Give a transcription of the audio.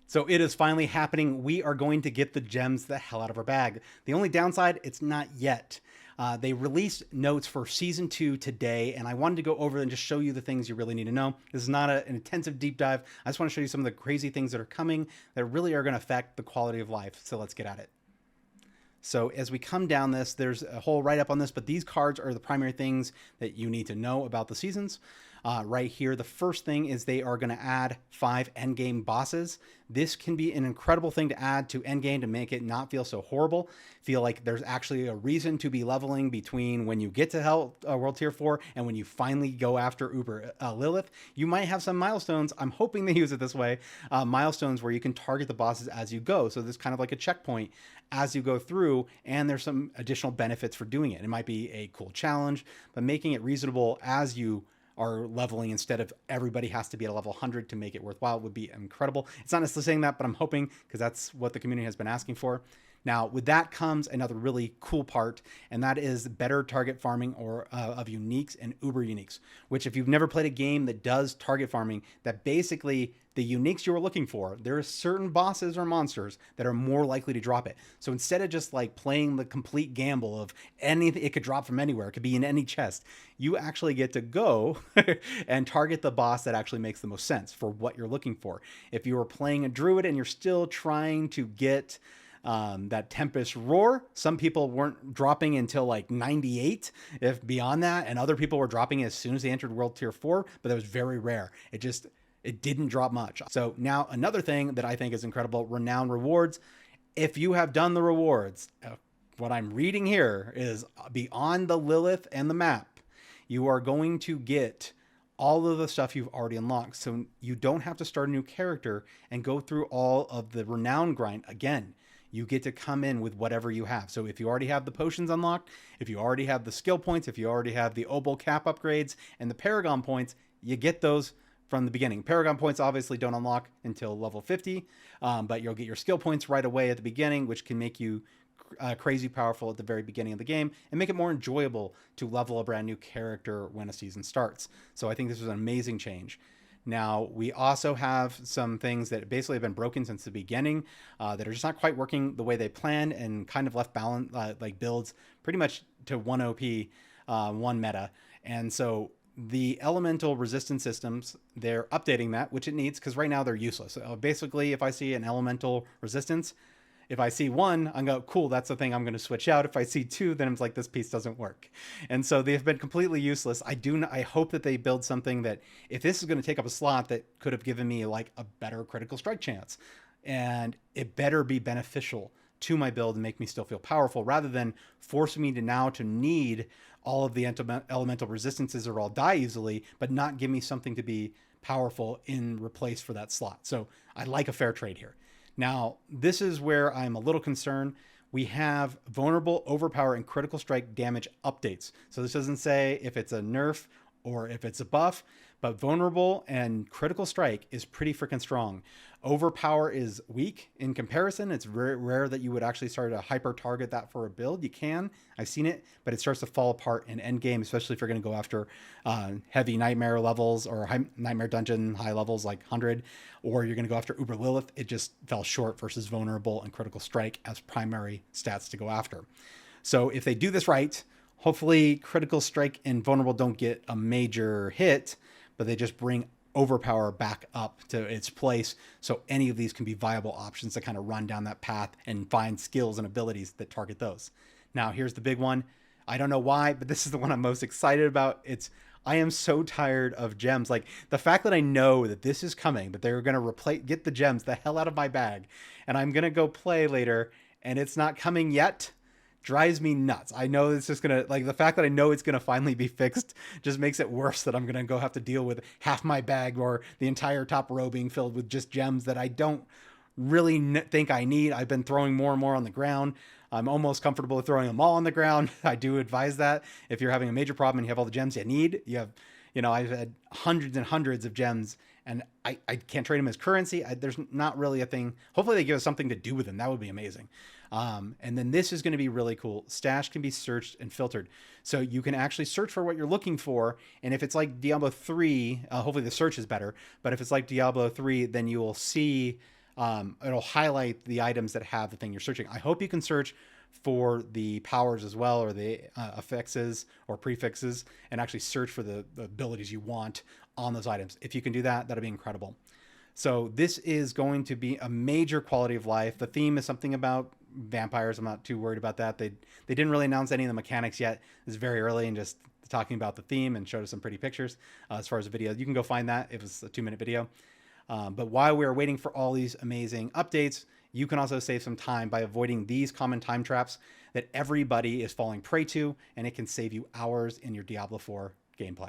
So it is finally happening. We are going to get the gems the hell out of our bag. The only downside, it's not yet. They released notes for season 2 today, and I wanted to go over and just show you the things you really need to know. This is not an intensive deep dive. I just want to show you some of the crazy things that are coming that really are going to affect the quality of life. So let's get at it. So as we come down this, there's a whole write-up on this, but these cards are the primary things that you need to know about the seasons. Right here, the first thing is they are going to add 5 endgame bosses. This can be an incredible thing to add to endgame to make it not feel so horrible. Feel like there's actually a reason to be leveling between when you get to World Tier 4 and when you finally go after Uber Lilith. You might have some milestones. I'm hoping they use it this way. Milestones where you can target the bosses as you go. So this is kind of like a checkpoint as you go through, and there's some additional benefits for doing it. It might be a cool challenge, but making it reasonable as you are leveling instead of everybody has to be at a level 100 to make it worthwhile would be incredible. It's not necessarily saying that, but I'm hoping, because that's what the community has been asking for. Now, with that comes another really cool part, and that is better target farming of uniques and uber uniques, which if you've never played a game that does target farming, that basically the uniques you are looking for, there are certain bosses or monsters that are more likely to drop it. So instead of just like playing the complete gamble of anything, it could drop from anywhere, it could be in any chest, you actually get to go and target the boss that actually makes the most sense for what you're looking for. If you were playing a druid and you're still trying to get that Tempest Roar, some people weren't dropping until like 98, if beyond that, and other people were dropping it as soon as they entered World Tier 4, but that was very rare. It didn't drop much. So now another thing that I think is incredible, renown rewards. If you have done the rewards, what I'm reading here is beyond the Lilith and the map, you are going to get all of the stuff you've already unlocked. So you don't have to start a new character and go through all of the renown grind again. You get to come in with whatever you have. So if you already have the potions unlocked, if you already have the skill points, if you already have the Obol cap upgrades and the Paragon points, you get those from the beginning. Paragon points obviously don't unlock until level 50, but you'll get your skill points right away at the beginning, which can make you crazy powerful at the very beginning of the game and make it more enjoyable to level a brand new character when a season starts. So I think this is an amazing change. Now, we also have some things that basically have been broken since the beginning that are just not quite working the way they planned and kind of left balance, like builds pretty much to 1 OP, 1 meta. And so the elemental resistance systems, they're updating that, which it needs, because right now they're useless. Basically, if I see an elemental resistance, if I see 1, I'm going, cool, that's the thing I'm going to switch out. If I see 2, then it's like, this piece doesn't work. And so they've been completely useless. I hope that they build something that, if this is going to take up a slot, that could have given me like a better critical strike chance. And it better be beneficial to my build and make me still feel powerful, rather than forcing me to need all of the elemental resistances or I'll die easily, but not give me something to be powerful in replace for that slot. So I like a fair trade here. Now, this is where I'm a little concerned. We have vulnerable, overpower, and critical strike damage updates. So this doesn't say if it's a nerf or if it's a buff, but vulnerable and critical strike is pretty freaking strong. Overpower is weak in comparison. It's very rare that you would actually start to hyper target that for a build. You can, I've seen it, but it starts to fall apart in endgame, especially if you're going to go after heavy nightmare levels or nightmare dungeon high levels like 100, or you're going to go after Uber Lilith. It just fell short versus vulnerable and critical strike as primary stats to go after. So if they do this right, hopefully critical strike and vulnerable don't get a major hit, but they just bring overpower back up to its place, so any of these can be viable options to kind of run down that path and find skills and abilities that target those. Now, here's the big one. I don't know why, but this is the one I'm most excited about. I am so tired of gems. Like, the fact that I know that this is coming, that they're going to get the gems the hell out of my bag, and I'm going to go play later, and it's not coming yet, drives me nuts. I know it's just gonna, like, the fact that I know it's gonna finally be fixed just makes it worse that I'm gonna go have to deal with half my bag or the entire top row being filled with just gems that I don't really think I need. I've been throwing more and more on the ground. I'm almost comfortable with throwing them all on the ground. I do advise that if you're having a major problem and you have all the gems you need, I've had hundreds and hundreds of gems and I can't trade them as currency. There's not really a thing. Hopefully they give us something to do with them. That would be amazing. And then this is going to be really cool. Stash can be searched and filtered. So you can actually search for what you're looking for. And if it's like Diablo 3, hopefully the search is better. But if it's like Diablo 3, then you will see it'll highlight the items that have the thing you're searching. I hope you can search for the powers as well, or the affixes or prefixes, and actually search for the abilities you want on those items. If you can do that, that'll be incredible. So this is going to be a major quality of life. The theme is something about vampires. I'm not too worried about that. They didn't really announce any of the mechanics yet. It's very early and just talking about the theme, and showed us some pretty pictures. As far as the video, you can go find that. It was a 2-minute video. But while we're waiting for all these amazing updates, you can also save some time by avoiding these common time traps that everybody is falling prey to, and it can save you hours in your Diablo 4 gameplay.